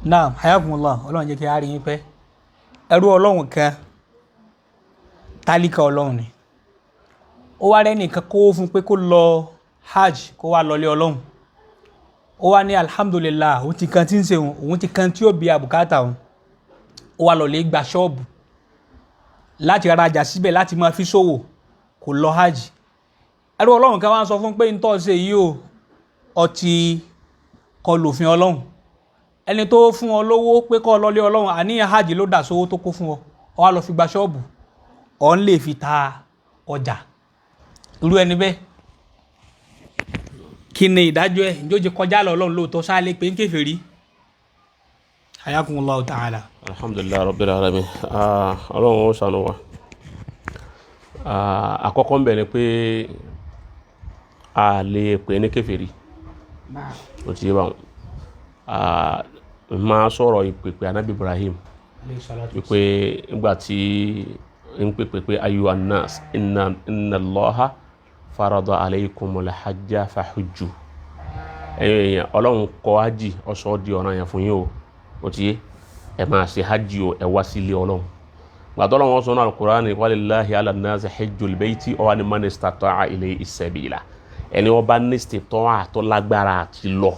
Naam, hayakumullah, Ọlọ́run jẹ́ kí a rí yín pẹ́. Ẹrú Ọlọ́run kan, tálíkà Ọlọ́run ni. Ó wá rẹ́nìkan kó fún pé kó lọ hajj, kó wá lọlé Ọlọ́run. Ó wá ní alhamdulillah, òun ti kan tí ń ṣe òun ti kan tí ó bí àbùkátà òun. Ó wá lọ lè gba ṣọ́ọ̀bù láti rajà síbẹ̀ láti máa fi ṣòwò, kò lọ hajj. Ẹrú Ọlọ́run kan wá ń sọ fún pé ń tọ́ ṣe yìí o, ọtí kọlù òfin Ọlọ́run. Ẹni tó fún ọ lówó pé kó lọlé Ọlọ́run, àníyàn hajj ló dà sówó tó kó fún ọ. Ó wá lọ fi gba ṣọ́ọ̀bù, ọ ń lè fi ta ọjà. Irú ẹni bẹ́ẹ̀, kí ni ìdájọ́ ẹ̀? Ǹjẹ́ ó jẹ́ kọjá lọ Ọlọ́run lóòótọ́ sáà lè pé ń kèfèrí? Hayakumullahu ta'ala. Alhamdulillah rabbil alamin. Ọlọ́run ó ṣàánú wa. Àkọ́kọ́ ń bẹ ni pé a lè pè ní kèfèrí. Ó ti yé bá wọn. Máa sọ̀rọ̀ ìpèpè Ànábì Ibrahim wípé nígbà tí ń pèpè pé ayyuhan nas inna Allaha farada alaykumul hajja fahujju. Èèyàn Ọlọ́run kọ hajj ó sọ di ọ̀ranyàn fún yín o. Ó ti yé, ẹ máa ṣe hajj o, ẹ wá sí ilé Ọlọ́run. Gbà tó Ọlọ́run sọ nínú al-Qur'ani walillahi ala nnasi hajjul bayti wa man istata'a ilayhi sabila. Ẹni ó bá ní istita'a tó lágbára àti lọ.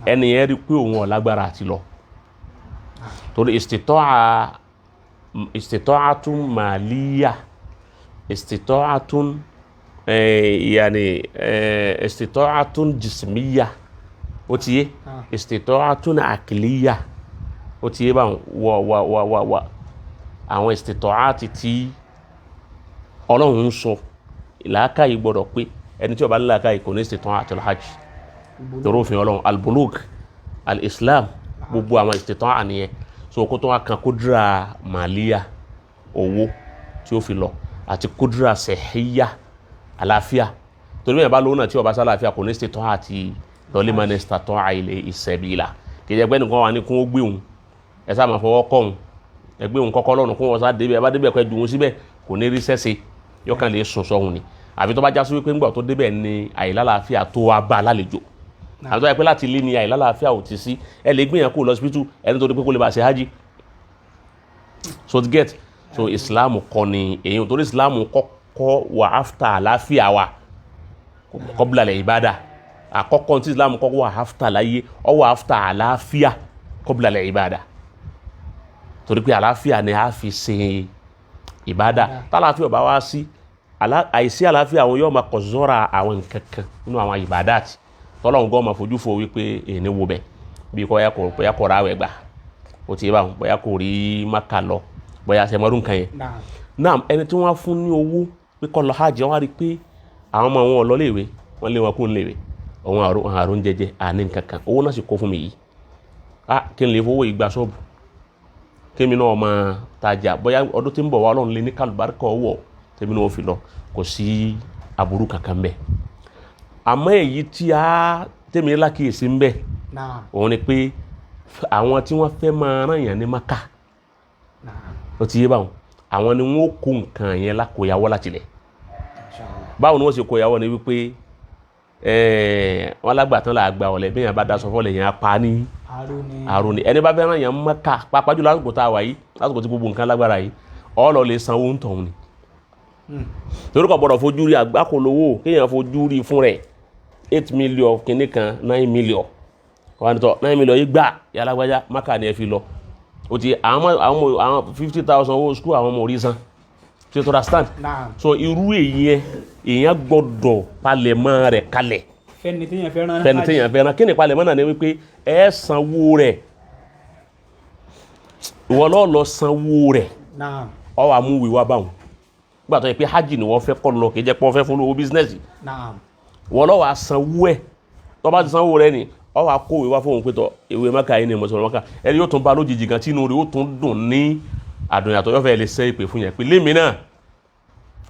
Ẹni yẹn rí pé òun ò lágbára àti lọ. Torí istita'atun maliyya, istita'atun istita'atun jismiyya. Ó ti yé, istita'atun aqliyya. Ó ti yé bá wà àwọn istita'ati tí Ọlọ́run ń sọ ìlàkàyè gbọ́dọ̀ pé ẹni tí ó bá ní làkàyè kò ní istita'atul hajj. Torí òfin Ọlọ́run al-bulugh al-islam gbogbo àwọn istita'a nìyẹn. So kó tó wá kan kudra maliya, owó tí ó fi lọ, àti kudra sihiyya, àlàáfíà. Torí bẹ́ẹ̀ bá lówó náà tí ó bá sálàáfíà kò ní istita'a àti lọ́lé man istata'a ilayhi sabila. Kì í jẹ́ pé nìkan wà ní kún ó gbé òun, ẹ sáà máa fọwọ́ kọ́ òun, ẹ gbé òun kọ́kọ́ lọ́rùn kún wọn sá débẹ̀, ẹ bá débẹ̀ kọ́ ẹ jù òun síbẹ̀, kò ní rí sẹ́sẹ̀, yóò kàn lè sùn sọ́hun ni. Àfi tó bá já sí wípé ńgbà tó débẹ̀ ni àìlálàáfíà tó wá bá lálejò. Àti tó yẹ pé láti ilé ni àìlálàáfíà ò ti sí, ẹ lè gbìyànjú kó lọ hospital ẹni tó rí pé kó lè bá ṣe hajj. So to get, so Islam kọ́ ni èyí, torí Islam kọ́kọ́ wà after àlàáfíà wa qabla al-ibada. Àkọ́kọ́ tí Islam kọ́kọ́ wà after láyé, ó wà after àlàáfíà qabla al-ibada. Torí pé àlàáfíà ni a fi ṣe ìbádà. Tálàáfíà bá wá sí, àìsí àlàáfíà àwọn yóò máa kọ̀ zọ́ra àwọn nǹkan kan nínú àwọn ìbádàtì. Tọ́lọ́run gan máa fojú fo wípé èní wo bẹ̀ bí bóyá kò ráwẹ̀ gbà. Ó ti yé báwọn, bóyá kò rí Mákà lọ, bóyá ṣe mọ́rún kan yẹn. Naam, ẹni tí wọ́n fún ní owó pé kó lọ hajj, wọ́n á rí pé àwọn ọmọ wọn ò lọ léèwé, wọ́n lé wọn kó léèwé, òun àrùn jẹjẹ àní nǹkan kan, owó náà sì kó fún mi yìí. Kí n lè fowó ìgbà ṣọ́ọ̀bù, kémi náà máa tajà, bóyá ọdún tí ń bọ̀ wá Ọlọ́run lé ní kálùbáríkà ọwọ́ tèmi náà ó fi lọ, kò sí aburú kankan bẹ́ẹ̀. Àmọ́ èyí tí tèmi lákìyèsí ń bẹ òun ni pé àwọn tí wọ́n fẹ́ máa rán yàn ní Mákà, ó ti yé báwọn, àwọn ni wọ́n kó nǹkan yẹn lákòyàwó láti lẹ̀. Báwo ni wọ́n ṣe kóyàwó ni wípé wọ́n lágbàtán là gba ọ̀lẹ̀ bí yàn bá daṣọ fọ́lẹ̀ yẹn apá ní àrùn ni. Ẹni bá fẹ́ rán yàn Mákà, pàápàá jùlọ lásìkò tá a wà yìí, lásìkò tí gbogbo nǹkan lágbára yìí, ọ̀ọ́lọ́ lè sanwó ń tọ̀hún ni. Torí kò gbọ́dọ̀ fojú rí àgbákòlówó kéèyàn fojú rí fún rẹ̀ 8 million kìíní kan 9 million. Wọ́n ní tọ́ 9 million yìí gbà yàlágbájá Mákà ni ẹ fi lọ. Ó ti àwọn 50,000 owó skul àwọn ọmọ orí san. Ṣé tó understand? So irú èèyàn gbọ́dọ̀ palẹ̀mọ́ rẹ̀ kalẹ̀. Fẹ́ni téèyàn fẹ́ rán. Kí ni palẹ̀mọ́ náà ni wípé ẹ sanwó rẹ̀. Ìwọ ló lọ sanwó rẹ̀. Ó wá mú ìwé wá báwọn. Gbà tó yẹ pé hajj ni wọ́n fẹ́ kọ́ lọ, kì í jẹ́ pé wọ́n fẹ́ fún owó bísínẹ́sì. Wọ́n lọ wá sanwó ẹ̀. Tó bá ti sanwó rẹ̀ ni, ó wá kó ìwé wá fún òun pé tọ́ ìwé Mákà yìí ni mo sọ̀rọ̀ Mákà. Ẹni yóò tún bá lójijì gan tí inú rẹ̀ ó tún dùn ní àdùnyàtọ̀, yóò fẹ́ lè ṣe ìpè fún yẹn pé lémi náà.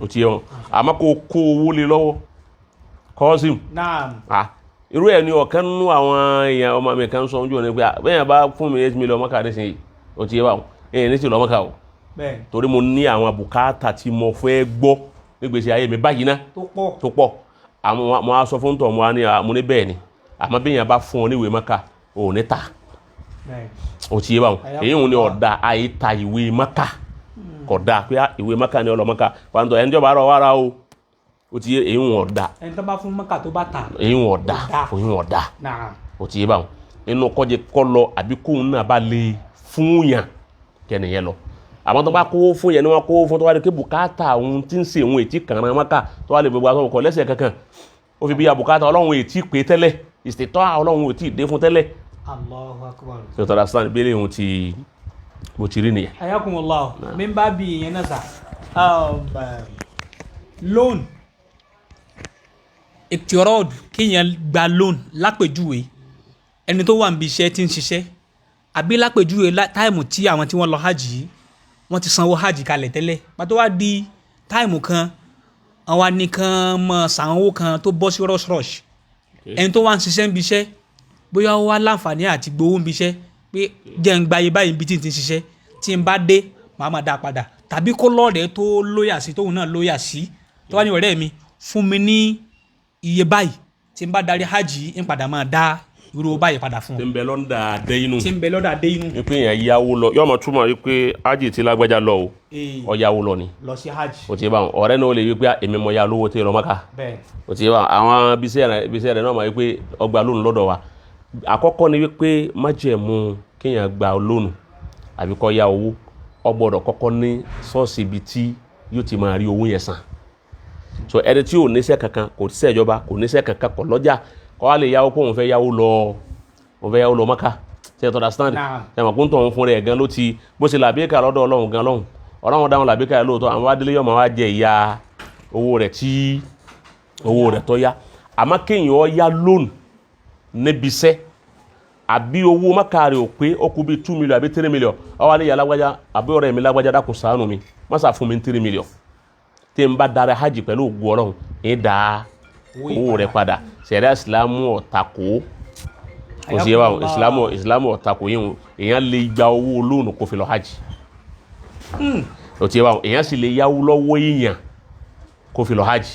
Ó ti yẹ wọn. Àmọ́ kó owó lé lọ́wọ́. Kọ́sìm. Irú ẹ̀ ni ọ̀kan nínú àwọn èèyàn ọmọ mi kan sọ ojú ọ̀nà pé bẹ́ẹ̀ bá fún mi 8 million Mákà nísìnyí. Ó ti yẹ báwọn. Ní ti lọ Mákà o. Torí mo ní àwọn bùkátà tí mo fẹ́ gbọ́ nígbèsè ayé mi báyìí ná tó pọ̀. Mo á sọ fún tọ̀ mo ní bẹ́ẹ̀ ni, àmọ́ bí èèyàn bá fún ọ níwèé Mákà ò ní ta. ó ti yé báwọn èyí òun ni ọ̀dà àyíta ìwé Mákà kódà pé ìwé Mákà ni ọlọ́mọ́ká pàǹtọ̀ ẹni jọba rọ wára o ó ti yé èyí òun ọ̀dà ẹni tó bá fún Mákà tó bá tà èyí òun ọ̀dà ó ti yé báwọn nínú kọ́jẹ kọ́ lọ àbí kóun náà bá lè fún yàn kẹ́niyẹn lọ àmọ́ tó bá kó fún yẹn ni wọ́n kó fún tó wá lè ké bùkátà òun tí ń ṣe òun ètí kàrán Mákà tó wá lè gbogbo àwọn ọkọ̀ lẹ́sẹ̀ kankan ó fi bí ya bùkátà ọlọ́run ètí pé tẹ́lẹ̀ ìsìtọ́ ọlọ́run ètí dé fún tẹ́lẹ̀ Allahu Akbar tó tọ́ra sáà bí eléyìí ti bó ti rí nìyẹn. Ayakumullah mi bá bí ìyẹn náà sà loan ìtìrọ́ọ̀dù kéèyàn gba loan lápèjúwe ẹni tó wà níbi iṣẹ́ tí ń ṣiṣẹ́ àbí lápèjúwe táìmù tí àwọn tí wọ́n lọ hajj yìí wọ́n ti sanwó hajj kalẹ̀ tẹ́lẹ̀ pàtó wá di táìmù kan àwọn nìkan mọ̀ sànwó kan tó bọ́ sí rush ẹni tó wà ń ṣiṣẹ́ níbi iṣẹ́ bóyá ó wá láǹfààní àti gbowó níbi iṣẹ́ pé jẹ́ ń gbayé báyìí níbi tí n ti ṣiṣẹ́ tí n bá dé màá máa dá a padà tàbí kó lọ́ọ̀dẹ̀ tó lóyà sí tóun náà lóyà sí tó wá ní ọ̀rẹ́ mi fún mi ní iye báyìí tí n bá darí hajj ń padà máa dá irú báyìí padà fún ọ. tí ń bẹ lọ́dà dé inú. tí ń bẹ lọ́dà dé inú. wípé èèyàn yáwó lọ yọmọ túmọ̀ wípé hajj ti lágbájá lọ o ọ yáwó lọ ni. lọ sí hajj. o ti bá wọn ọ̀rẹ́ náà lè wípé èmi mọ̀ ya lówó tí ì lọ Mákà. bẹ́ẹ̀. o ti bá àwọn bisẹ́ rẹ̀ náà mọ̀ wípé ọgbà lónìí lọ́dọ̀ wa àkọ́kọ́ ni wípé májẹ̀mú kéèyàn gba lónìí àbí kó ya owó ó gbọ́dọ̀ kọ́kọ́ ní ṣọ́ọ̀ṣì ibi tí yóò ti máa rí owó yẹn san so ẹni tí ò níṣẹ́ kankan kò níṣẹ́ ìjọba kò níṣẹ́ kankan kò lọ́jà kó wá lè yáwó pé òun fẹ́ yáwó lọ Mákà ṣe é tọ́da stand ṣẹ̀mọ̀ kó ń tọ̀ òun fún rẹ̀ gan ló ti bó ṣe làbíkà lọ́dọ̀ Ọlọ́run gan lọ́hùn Ọlọ́run dáhùn làbíkà lóòótọ́ àwọn adélé yọ̀ máa wá jẹ ìyá owó rẹ̀ tó yá àmọ́ kéèyàn ó yá lónìí níbi iṣẹ́ àbí owó Mákà rẹ̀ ò pé ó kú bí 2 million àbí 3 million ọwọ́ ní ìyá lágbájá àbí ọ̀rẹ́ mi lágbájá dákun ṣàánú mi má sà fún mi 3 million tí n bá dára hajj pẹ̀lú ògùn Ọlọ́run ń dá owó rẹ̀ padà ṣẹ̀ríà ìsìlámù ọ̀tàkó kò sí ẹwà ìsìlámù ọ̀tàkó yìí èèyàn lè gba owó lóònù kó fi lọ hajj kò sí ẹwà èèyàn sì lè yáwó lọ́wọ́ èèyàn kó fi lọ hajj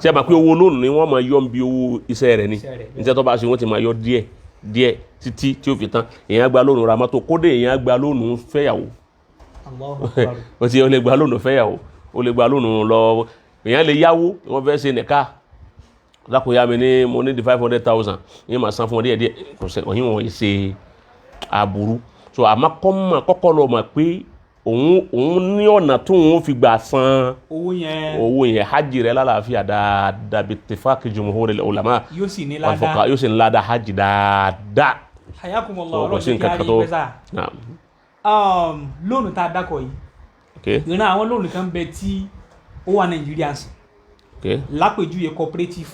tí a máa pé owó lóònù ni wọ́n máa yọ bí owó iṣẹ́ rẹ̀ ni níṣẹ́ tó bá ṣe wọ́n ti máa yọ díẹ̀ títí tí ó fi tán èèyàn gba lóònù ra mọ́tò kódé èèyàn gba lóònù fẹ́yàwó ó ti lè gba lóònù fẹ́yàwó ó lè gba lóònù lọ èèyàn lè yáwó wọ́n fẹ́ ṣe nìka lákòóyá mi ní mo ní di 500,000 yín máa san fún wọn díẹ̀ kò sẹ́ òyìn wọn ṣe aburú so àmọ́ kọ́kọ́ lọ mọ̀ pé òun ní ọ̀nà tó òun fi gbà san owó yẹn hajj rẹ̀ lálàáfíà dáadáa bí tefaki jumhuril ulama yóò sì ní ládàá yóò sì ní ládàá hajj dáadáa. Hayakumullah ọlọ́run kí á rí pẹ́sà lóònù tá a dákọ̀ yìí ìran àwọn lóònù kan bẹ tí ó wà Nàìjíríà sí lápèjúwe cooperative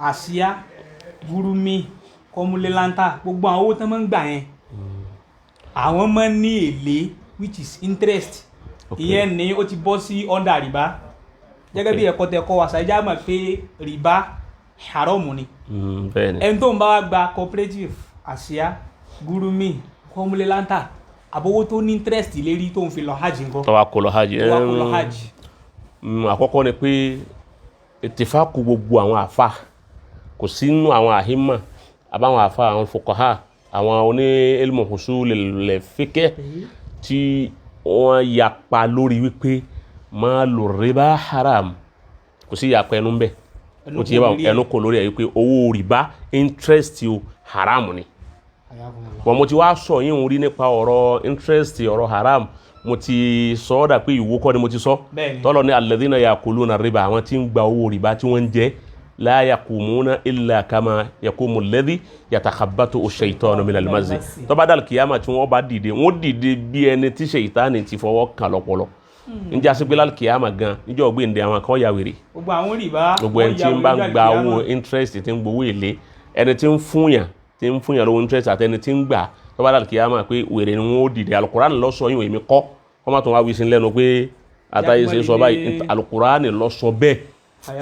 àsíá gúrúmí kọmúlélàntà gbogbo àwọn owó tán máa ń gbà yẹn àwọn máa ń ní èlé which is interest ìyẹn ni ó ti bọ́ sí under rìbá gẹ́gẹ́ bí ẹ̀kọ́ tẹ̀kọ́ wa ṣàìjá mọ̀ pé rìbá haramu ni ẹni tó ń bá wa gba cooperative àsíá gúrúmí kọmúlélàntà àbówó tó ní interest lérí tó ń fi lọ hajj nǹkan tó wá kó lọ hajj àkọ́kọ́ ni pé ìtìfáàkù gbogbo àwọn àfà kò sínú àwọn àhímà àbáwọn àfà àwọn fuqaha àwọn oní ilmu husul al-fiqh tí wọ́n yapa lórí wípé malu riba haram kò sí yapa ẹnu bẹ́ẹ̀ ó ti yẹ bá ẹnu kò lórí ẹ̀ wípé owó rìbá interest o haram ni wọ́n mo ti wá sọ yín orí nípa ọ̀rọ̀ interest ọ̀rọ̀ haram mo ti sọ ọ́ dà pé ìwó kọ́ ni mo ti sọ tọ́lọ̀ ní alladhina yakuluna riba àwọn tí ń gba owó rìbá tí wọ́n ń jẹ la yakumuna illa kama yakumu alladhi yatakhabbatu ash-shaytanu minal mazzi tó bá dàl kìyàmà tí wọ́n bá dìde wọ́n dìde bí ẹni tí ṣèyítánì ti fọwọ́ kàn lọ́pọlọ njẹ́ asígbélá kìyàmà gan níjọ́ gbéǹde àwọn kan yà wèrè gbogbo àwọn rìbá gbogbo ẹni tí ń bá gba owó interest tí ń gbowó èlé ẹni tí ń fúnyàn lówó interest àti ẹni tí ń gbà tó bá dàl kìyàmà pé wèrè ni wọ́n dìde Al-Qur'an ló sọ yín èmi kọ́ wọ́n má tún wá wíṣin lẹ́nu pé àtàyè ṣe sọ báyìí Al-Qur'an ló sọ bẹ́ẹ̀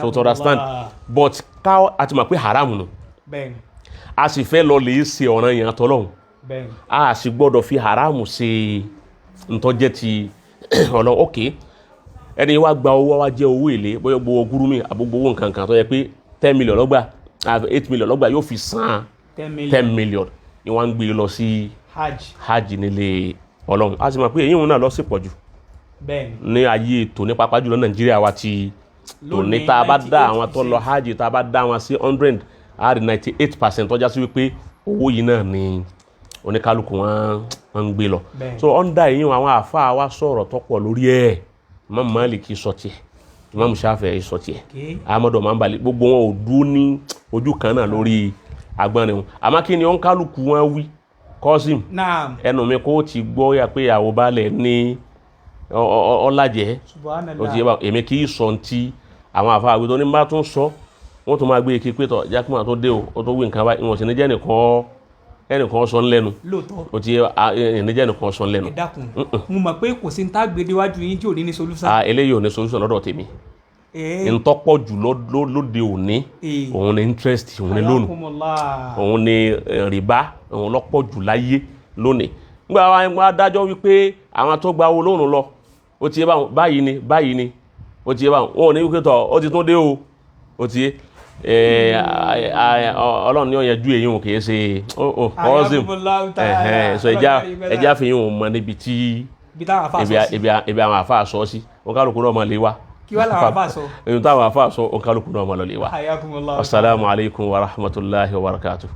so to understand but ká àti mọ̀ pé haram nù a sì fẹ́ lọ lè ṣe ọ̀ràn yẹn àtọ́lọ́hún a sì gbọ́dọ̀ fi haram ṣe ntọ́jẹ́ ti ọ̀nà ok ẹni wá gba owó wá jẹ́ owó èlé bóyá gbowó gúrúmì àbúgbowó nǹkan kan tó yẹ pé 10 million lọ́gbà 8 million lọ́gbà yóò fi san 10 million ni wọ́n ń gbé lọ sí hajj nílé Ọlọ́run. A sì mọ̀ pé èyí òun náà lọ sí pọ̀jù ní ayé ètò ní pápá jùlọ Nàìjíríà wa ti tòní. Tá a bá dá àwọn tó lọ hajj tá a bá dá wọn sí 100 a rí 98% tọ́já sí wípé owó yìí náà ni oníkálukú wọn ń gbé lọ. So ọ́ndà èyí àwọn àfáà wa sọ̀rọ̀ tọ́pọ̀ lórí ẹ̀. Imam Maliki sọ tiẹ̀, Imam Shafi'i sọ tiẹ̀, Ahmadu Hanbali, gbogbo wọn ò dúró ní ojú kan náà lórí agbọ́nrin wọn. Àmọ́ kí ni oníkálukú wọn wí? Kọ́sìm ẹnu mi kó ti gbọ́ yà pé ìyàwó balẹ̀ ní ọlájẹ́ ó ti yẹ bá èmi kì í sọ ti àwọn àfáà àgbẹ̀ tó ní bá tún sọ wọ́n tún máa gbé ike pé tọ̀ jákèmá tó dé o ó tó wí nǹkan báyìí ìwọ̀n sì ní jẹ́ ẹnìkan sọ lẹ́nu ó ti yẹ ní jẹ́ ẹnìkan sọ lẹ́nu. ẹ dákun mo mọ̀ pé kò sí ní tá a gbé déwájú yín tí ò ní ní solution. Eléyìí ò ní solution lọ́dọ̀ tèmi. Ntọ́pọ̀ jù lóde òní òun ni interest, òun ni loan, òun ni rìbá, òun lọ́pọ̀ jù láyé lónìí. Nígbà wa dájọ́ wípé àwọn tó gba owó lóòrùn lọ ó ti yé báyìí ni ó ti yé báwọn wọn ò ní wípé tọ̀ ó ti tún dé o ó ti yé Ọlọ́run ní ọ̀yẹ́jú èyí wọn kìí ṣe Kọ́sìm so ẹja fi yín wọn mọ níbi tí ibi àwọn àfáà sọ sí wọn kálukú náà mọ lè wá. Kí wá làwọn àfáà sọ? Èyí táwọn àfáà sọ wọn kálukú náà mọ lọ lè wá. Assalamu alaikum wa rahmatullahi wa barakatuh.